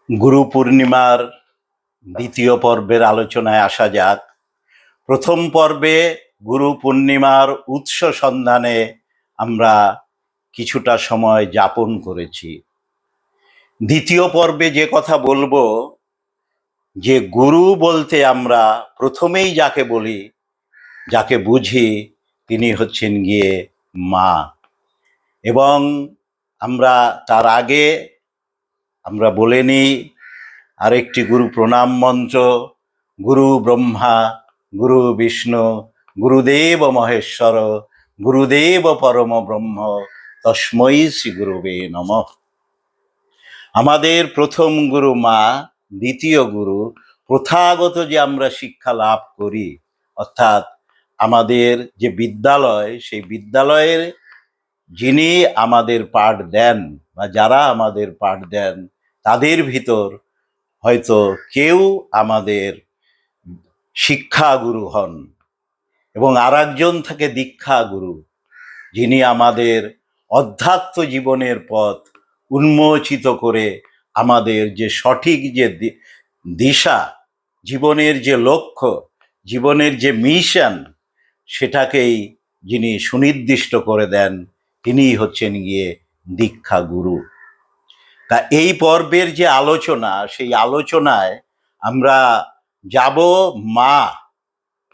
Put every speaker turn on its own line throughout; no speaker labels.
গুরু পূর্ণিমার দ্বিতীয় পর্বের আলোচনায় আসা যাক। প্রথম পর্বে গুরু পূর্ণিমার উৎস সন্ধানে আমরা কিছুটা সময় যাপন করেছি। দ্বিতীয় পর্বে যে কথা বলবো, যে গুরু বলতে আমরা প্রথমেই যাকে বলি, যাকে বুঝি, তিনি হচ্ছেন গিয়ে মা। এবং আমরা তার আগে আমরা বলে নিই আরেকটি গুরু প্রণাম মন্ত্র: গুরু ব্রহ্মা, গুরু বিষ্ণু, গুরুদেব মহেশ্বর, গুরুদেব পরম ব্রহ্ম, তস্মৈ শ্রী গুরুবে নমঃ। আমাদের প্রথম গুরু মা, দ্বিতীয় গুরু প্রথাগত যে আমরা শিক্ষা লাভ করি, অর্থাৎ আমাদের যে বিদ্যালয়, সেই বিদ্যালয়ের যিনি আমাদের পাঠ দেন বা যারা আমাদের পাঠ দেন, তাদের ভিতর হয়তো কেউ আমাদের শিক্ষা গুরু হন এবং আর একজন থাকে দীক্ষা গুরু, যিনি আমাদের অধ্যাত্ম জীবনের পথ উন্মোচিত করে আমাদের যে সঠিক যে দিশা, জীবনের যে লক্ষ্য, জীবনের যে মিশন, সেটাকেই যিনি সুনির্দিষ্ট করে দেন, তিনিই হচ্ছেন গিয়ে দীক্ষা গুরু। তা এই পর্বের যে আলোচনা, সেই আলোচনায় আমরা যাব মা।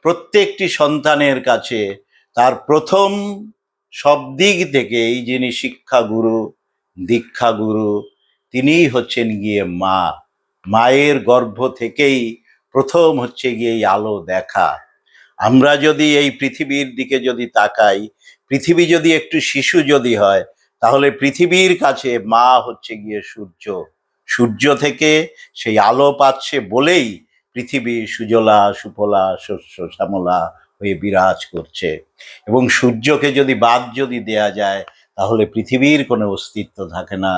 প্রত্যেকটি সন্তানের কাছে তার প্রথম সব দিক থেকেই যিনি শিক্ষাগুরু, দীক্ষাগুরু, তিনিই হচ্ছেন গিয়ে মা। মায়ের গর্ভ থেকেই প্রথম হচ্ছে গিয়ে এই আলো দেখা। আমরা যদি এই পৃথিবীর দিকে যদি তাকাই, পৃথিবী যদি একটু শিশু যদি হয়, তাহলে পৃথিবীর কাছে মা হচ্ছে গিয়ে সূর্য। সূর্য থেকে সেই আলো পাচ্ছে বলেই পৃথিবী সুজলা সুফলা শস্য শ্যামলা হয়ে বিরাজ করছে। এবং সূর্যকে যদি বাদ যদি দেয়া যায়, তাহলে পৃথিবীর কোনো অস্তিত্ব থাকে না।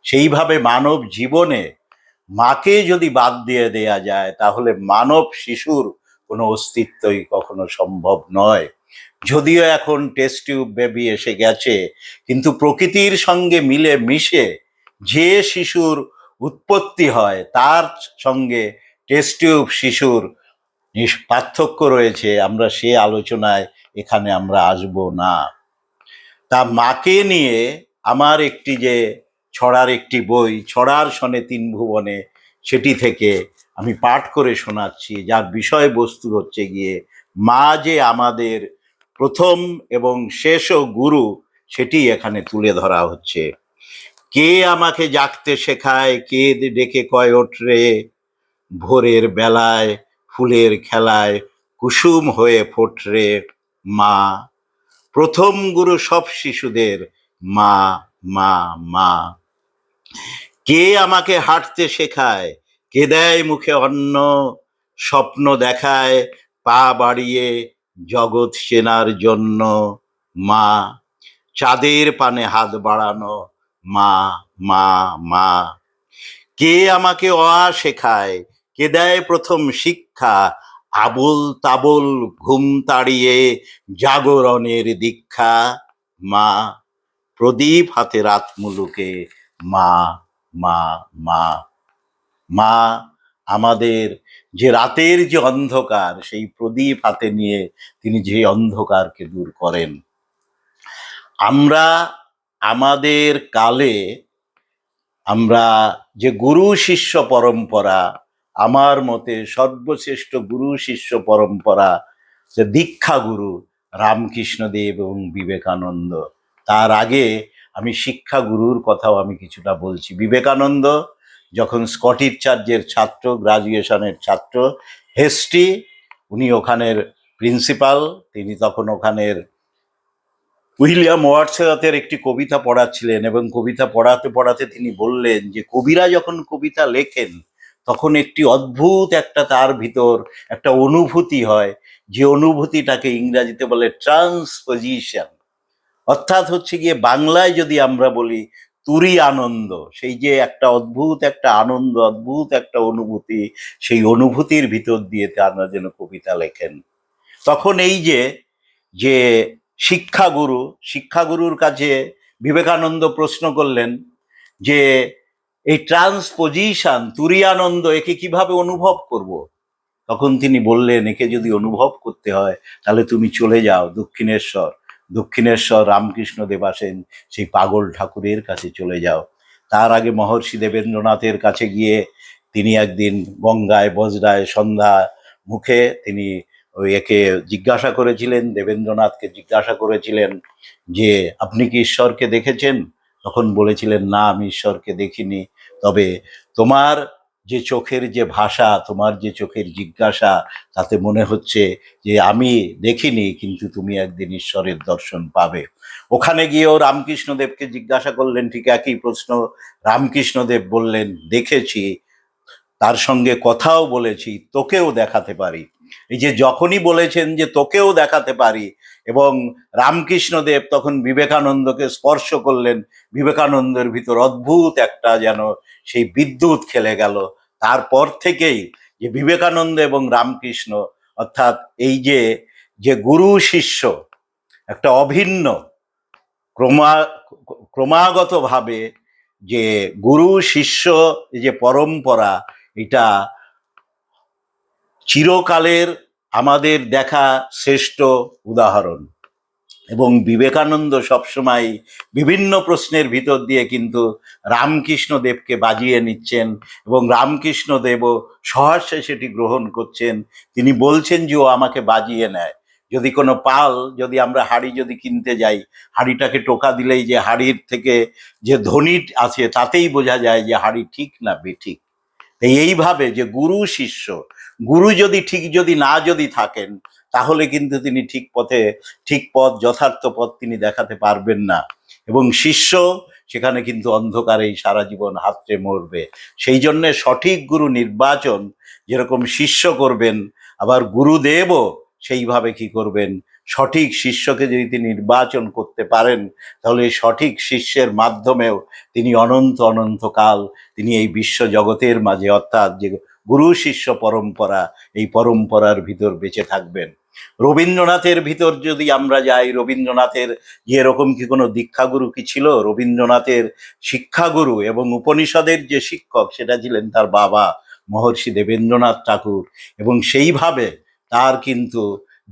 সেইভাবে মানব জীবনে মাকে যদি বাদ দিয়ে দেয়া যায়, তাহলে মানব শিশুর কোনো অস্তিত্বই কখনো সম্ভব নয়। যদিও এখন টেস্ট টিউব বেবি এসে গেছে, কিন্তু প্রকৃতির সঙ্গে মিলে মিশে যে শিশুর উৎপত্তি হয়, তার সঙ্গে টেস্ট টিউব শিশুর পার্থক্য রয়েছে। আমরা সে আলোচনায় এখানে আমরা আসব না। তা মাকে নিয়ে আমার একটি যে ছড়ার একটি বই, ছড়ার শনে তিন ভুবনে, সেটি থেকে আমি পাঠ করে শোনাচ্ছি, যার বিষয়বস্তু হচ্ছে গিয়ে মা যে আমাদের প্রথম এবং শেষ গুরু, সেটি এখানে তুলে ধরা হচ্ছে। কে আমাকে জাগতে শেখায়, কে ডেকে কয় ওঠরে, ভোরের বেলায় ফুলের খেলায় কুসুম হয়ে ফোটরে, মা। প্রথম গুরু সব শিশুদের, মা, মা, মা। কে আমাকে হাঁটতে শেখায়, কে দেয় মুখে অন্ন, স্বপ্ন দেখায় পা বাড়িয়ে জগৎ চেনার জন্য, মা। চাঁদের পানে হাত বাড়ানো, মা, মা, মা। কে আমাকে অ শেখায়, কে দেয় প্রথম শিক্ষা, আবোল তাবোল ঘুম তাড়িয়ে জাগরণের দীক্ষা, মা। প্রদীপ হাতে রাত মুলুকে, মা, মা, মা। মা আমাদের যে রাতের যে অন্ধকার, সেই প্রদীপ হাতে নিয়ে তিনি যে অন্ধকারকে দূর করেন। আমরা আমাদের কালে আমরা যে গুরু শিষ্য পরম্পরা, আমার মতে সর্বশ্রেষ্ঠ গুরু শিষ্য পরম্পরা যে দীক্ষা গুরু রামকৃষ্ণদেব এবং বিবেকানন্দ। তার আগে আমি শিক্ষা গুরুর কথাও আমি কিছুটা বলছি। বিবেকানন্দ যখন স্কটিশ চার্চের ছাত্র, গ্রাজুয়েশনের ছাত্র, হেস্টি, উনি ওখানের প্রিন্সিপাল, তিনি তখন ওখানের উইলিয়াম ওয়ার্ডসওয়ার্থের একটি কবিতা পড়াচ্ছিলেন, এবং কবিতা পড়াতে পড়াতে তিনি বললেন যে কবিরা যখন কবিতা লেখেন, তখন একটি অদ্ভুত একটা তার ভিতর একটা অনুভূতি হয়, যে অনুভূতিটাকে ইংরাজিতে বলে ট্রান্সপোজিশন। অর্থাৎ হচ্ছে গিয়ে বাংলায় যদি আমরা বলি তুরি আনন্দ, সেই যে একটা অদ্ভুত একটা আনন্দ, অদ্ভুত একটা অনুভূতি, সেই অনুভূতির ভিতর দিয়ে তারা যেন কবিতা লেখেন। তখন এই যে যে শিক্ষাগুরুর কাছে বিবেকানন্দ প্রশ্ন করলেন যে এই ট্রান্সপোজিশন, তুরীয়ানন্দ, একে কিভাবে অনুভব করব? তখন তিনি বললেন, একে যদি অনুভব করতে হয় তাহলে তুমি চলে যাও দক্ষিণেশ্বর। দক্ষিণেশ্বর রামকৃষ্ণদেব আসেন, সেই পাগল ঠাকুরের কাছে চলে যাও। তার আগে মহর্ষি দেবেন্দ্রনাথের কাছে গিয়ে তিনি একদিন গঙ্গায় বজরায় সন্ধ্যা মুখে তিনি ওই একে জিজ্ঞাসা করেছিলেন, দেবেন্দ্রনাথকে জিজ্ঞাসা করেছিলেন যে আপনি কি ঈশ্বরকে দেখেছেন? তখন বলেছিলেন, না, আমি ঈশ্বরকে দেখিনি, তবে তোমার যে চোখের যে ভাষা, তোমার যে চোখের জিজ্ঞাসা, তাতে মনে হচ্ছে যে আমি দেখিনি, কিন্তু তুমি একদিন ঈশ্বরের দর্শন পাবে। ওখানে গিয়েও রামকৃষ্ণদেবকে জিজ্ঞাসা করলেন ঠিক একই প্রশ্ন। রামকৃষ্ণদেব বললেন, দেখেছি, তার সঙ্গে কথাও বলেছি, তোকেও দেখাতে পারি। এই যে যখনই বলেছেন যে তোকেও দেখাতে পারি, এবং রামকৃষ্ণদেব তখন বিবেকানন্দকে স্পর্শ করলেন, বিবেকানন্দের ভিতর অদ্ভুত একটা যেন সেই বিদ্যুৎ খেলে গেল। তারপর থেকেই যে বিবেকানন্দ এবং রামকৃষ্ণ, অর্থাৎ এই যে যে গুরু শিষ্য একটা অভিন্ন ক্রমাগতভাবে যে গুরু শিষ্য এই যে পরম্পরা, এটা চিরকালের আমাদের দেখা শ্রেষ্ঠ উদাহরণ। এবং বিবেকানন্দ সবসময় বিভিন্ন প্রশ্নের ভিতর দিয়ে কিন্তু রামকৃষ্ণদেবকে বাজিয়ে নিচ্ছেন, এবং রামকৃষ্ণদেবও সহর্ষে সেটি গ্রহণ করছেন। তিনি বলছেন যে ও আমাকে বাজিয়ে নেয়। যদি কোনো পাল, যদি আমরা হাঁড়ি যদি কিনতে যাই, হাঁড়িটাকে টোকা দিলেই যে হাঁড়ির থেকে যে ধ্বনি আছে তাতেই বোঝা যায় যে হাঁড়ি ঠিক না বেঠিক। এইভাবে যে গুরু শিষ্য, গুরু যদি ঠিক যদি না যদি থাকেন, তাহলে কিন্তু তিনি ঠিক পথে, ঠিক পথ, যথার্থ পথ তিনি দেখাতে পারবেন না। এবং শিষ্য সেখানে কিন্তু অন্ধকারেই সারা জীবন হাতড়ে মরবে। সেই জন্যে সঠিক গুরু নির্বাচন যেরকম শিষ্য করবেন, আবার গুরুদেবও সেইভাবে কি করবেন, সঠিক শিষ্যকে যদি তিনি নির্বাচন করতে পারেন, তাহলে সঠিক শিষ্যের মাধ্যমেও তিনি অনন্ত অনন্তকাল তিনি এই বিশ্ব জগতের মাঝে, অর্থাৎ যে গুরু শিষ্য পরম্পরা, এই পরম্পরার ভিতর বেঁচে থাকবেন। রবীন্দ্রনাথের ভিতর যদি আমরা যাই, রবীন্দ্রনাথের এরকম কি কোনো দীক্ষাগুরু কি ছিল? রবীন্দ্রনাথের শিক্ষাগুরু এবং উপনিষদের যে শিক্ষক, সেটা ছিলেন তার বাবা মহর্ষি দেবেন্দ্রনাথ ঠাকুর। এবং সেইভাবে তার কিন্তু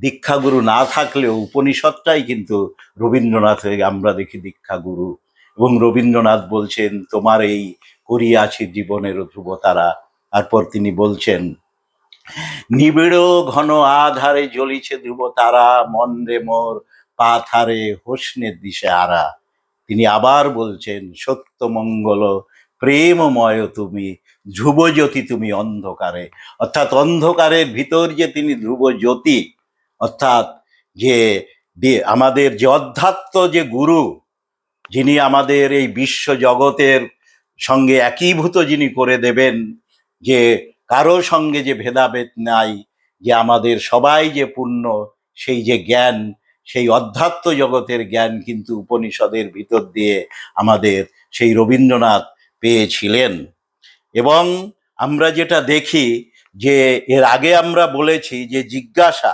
দীক্ষাগুরু না থাকলেও উপনিষদটাই কিন্তু রবীন্দ্রনাথের আমরা দেখি দীক্ষাগুরু। এবং রবীন্দ্রনাথ বলছেন, তোমার এই করিয়াছি জীবনের ধ্রুবতারা। তারপর তিনি বলছেন, নিবিড় ঘন আধারে জ্বলিছে ধ্রুবতারা, মন রে মোর পাথারে হোসনের দিশে আরা। তিনি আবার বলছেন, সত্য মঙ্গল প্রেমময় তুমি, ধ্রুবজ্যোতি তুমি অন্ধকারে। অর্থাৎ অন্ধকারের ভিতর যে তিনি ধ্রুবজ্যোতি, অর্থাৎ যে আমাদের যে অধ্যাত্ম যে গুরু, যিনি আমাদের এই বিশ্ব জগতের সঙ্গে একীভূত যিনি করে দেবেন, যে কারো সঙ্গে যে ভেদাভেদ নাই, যে আমাদের সবাই যে পূর্ণ, সেই যে জ্ঞান, সেই অধ্যাত্ম জগতের জ্ঞান কিন্তু উপনিষদের ভিতর দিয়ে আমাদের সেই রবীন্দ্রনাথ পেয়েছিলেন। এবং আমরা যেটা দেখি যে এর আগে আমরা বলেছি যে জিজ্ঞাসা,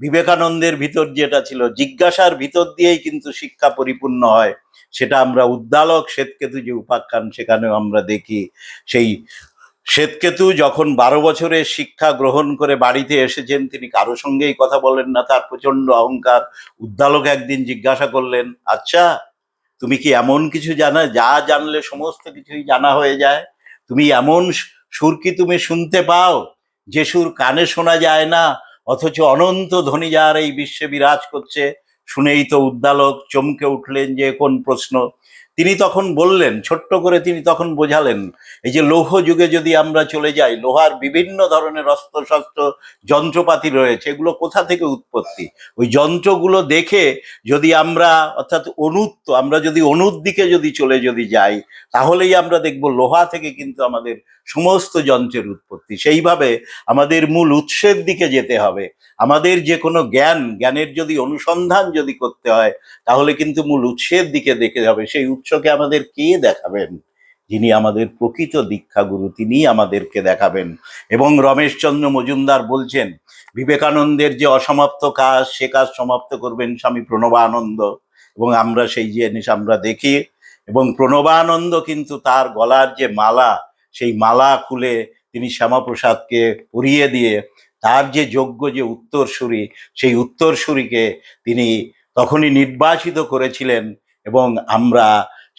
বিবেকানন্দের ভিতর যেটা ছিল, জিজ্ঞাসার ভিতর দিয়েই কিন্তু শিক্ষা পরিপূর্ণ হয়। সেটা আমরা উদ্দালক শ্বেতকেতু যে উপাখ্যান, সেখানেও আমরা দেখি। সেই শ্বেতকেতু যখন 12 বছরের শিক্ষা গ্রহণ করে বাড়িতে এসেছেন, তিনি কারো সঙ্গেই কথা বলেন না, তার প্রচন্ড অহংকার। উদ্দালক একদিন জিজ্ঞাসা করলেন, আচ্ছা তুমি কি এমন কিছু জানা, যা জানলে সমস্ত কিছুই জানা হয়ে যায়? তুমি এমন সুর কি তুমি শুনতে পাও, যে সুর কানে শোনা যায় না, অথচ অনন্ত ধ্বনি যার এই বিশ্বে বিরাজ করছে? শুনেই তো উদ্দালক চমকে উঠলেন যে কোন প্রশ্ন। তিনি তখন বললেন, ছোট্ট করে তিনি তখন বোঝালেন, এই যে লৌহ যুগে যদি আমরা চলে যাই, লোহার বিভিন্ন ধরনের অস্ত্র শস্ত্র যন্ত্রপাতি রয়েছে, এগুলো কোথা থেকে উৎপত্তি? ওই যন্ত্রগুলো দেখে যদি আমরা, অর্থাৎ অনুত্ত, আমরা যদি অনুর দিকে যদি চলে যদি যাই, তাহলেই আমরা দেখব লোহা থেকে কিন্তু আমাদের সমস্ত যন্ত্রের উৎপত্তি। সেইভাবে আমাদের মূল উৎসের দিকে যেতে হবে। আমাদের যে কোনো জ্ঞানের যদি অনুসন্ধান যদি করতে হয়, তাহলে কিন্তু মূল উৎসের দিকে দেখে হবে। সেই উৎসকে আমাদের কে দেখাবেন? যিনি আমাদের প্রকৃত দীক্ষাগুরু, তিনিই আমাদেরকে দেখাবেন। এবং রমেশচন্দ্র মজুমদার বলছেন, বিবেকানন্দের যে অসমাপ্ত কাজ, সে কাজ সমাপ্ত করবেন স্বামী প্রণবানন্দ। এবং আমরা সেই জিনিস আমরা দেখি এবং প্রণবানন্দ কিন্তু তার গলার যে মালা, সেই মালা খুলে তিনি শ্যামাপ্রসাদকে পরিয়ে দিয়ে তার যে যোগ্য যে উত্তরসূরি, সেই উত্তরসূরিকে তিনি তখনই নির্বাচিত করেছিলেন। এবং আমরা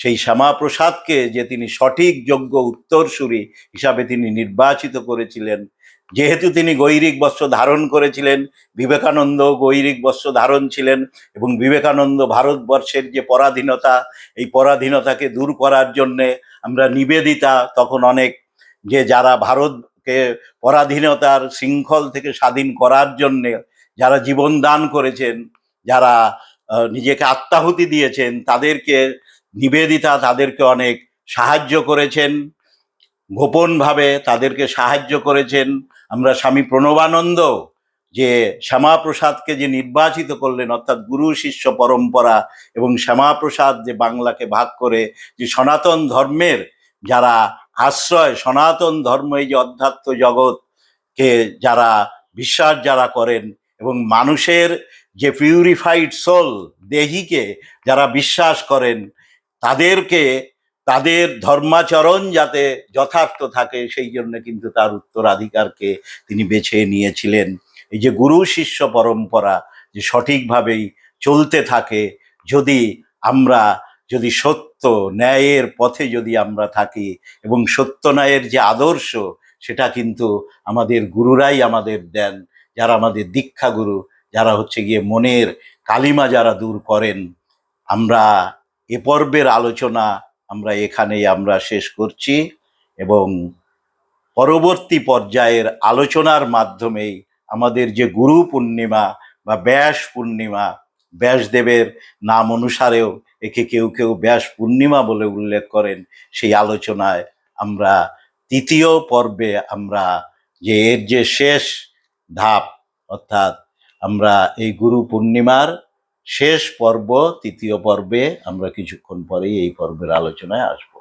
সেই শ্যামাপ্রসাদকে যে তিনি সঠিক যোগ্য উত্তরসূরি হিসাবে তিনি নির্বাচিত করেছিলেন, যেহেতু তিনি গৈরিক বস্ত্র ধারণ করেছিলেন, বিবেকানন্দ গৈরিক বস্ত্র ধারণ ছিলেন, এবং বিবেকানন্দ ভারতবর্ষের যে পরাধীনতা, এই পরাধীনতাকে দূর করার জন্যে আমরা নিবেদিতা, তখন অনেক যে যারা ভারতকে পরাধীনতার শৃঙ্খল থেকে স্বাধীন করার জন্যে যারা জীবন দান করেছেন, যারা নিজেকে আত্মাহুতি দিয়েছেন, তাদেরকে নিবেদিতা তাদেরকে অনেক সাহায্য করেছেন, গোপনভাবে তাদেরকে সাহায্য করেছেন। আমরা স্বামী প্রণবানন্দ যে শ্যামাপ্রসাদকে যে নির্বাচিত করলেন, অর্থাৎ গুরু শিষ্য পরম্পরা এবং শ্যামাপ্রসাদ যে বাংলাকে ভাগ করে যে সনাতন ধর্মের যারা আশ্রয়, সনাতন ধর্ম এই যে অধ্যাত্ম জগৎকে যারা বিশ্বাস যারা করেন, এবং মানুষের যে পিউরিফাইড সোল দেহিকে যারা বিশ্বাস করেন, তাদেরকে তাদের ধর্মাচরণ যাতে যথার্থ থাকে, সেই জন্য কিন্তু তার উত্তরাধিকারকে তিনি বেছে নিয়েছিলেন। এই যে গুরু শিষ্য পরম্পরা যে সঠিকভাবেই চলতে থাকে, যদি আমরা যদি সত্য ন্যায়ের পথে যদি আমরা থাকি, এবং সত্য ন্যায়ের যে আদর্শ, সেটা কিন্তু আমাদের গুরুরাই আমাদের দেন, যারা আমাদের দীক্ষা গুরু, যারা হচ্ছে গিয়ে মনের কালিমা যারা দূর করেন। আমরা এ পর্বের আলোচনা আমরা এখানেই আমরা শেষ করছি, এবং পরবর্তী পর্যায়ের আলোচনার মাধ্যমেই আমাদের যে গুরু পূর্ণিমা বা ব্যাস পূর্ণিমা, ব্যাসদেবের নাম অনুসারেও একে কেউ কেউ ব্যাস পূর্ণিমা বলে উল্লেখ করেন, সেই আলোচনায় আমরা তৃতীয় পর্বে আমরা যে এর যে শেষ ধাপ, অর্থাৎ আমরা এই গুরু পূর্ণিমার শেষ পর্ব, তৃতীয় পর্বে আমরা কিছুক্ষণ পরেই এই পর্বের আলোচনায় আসবো।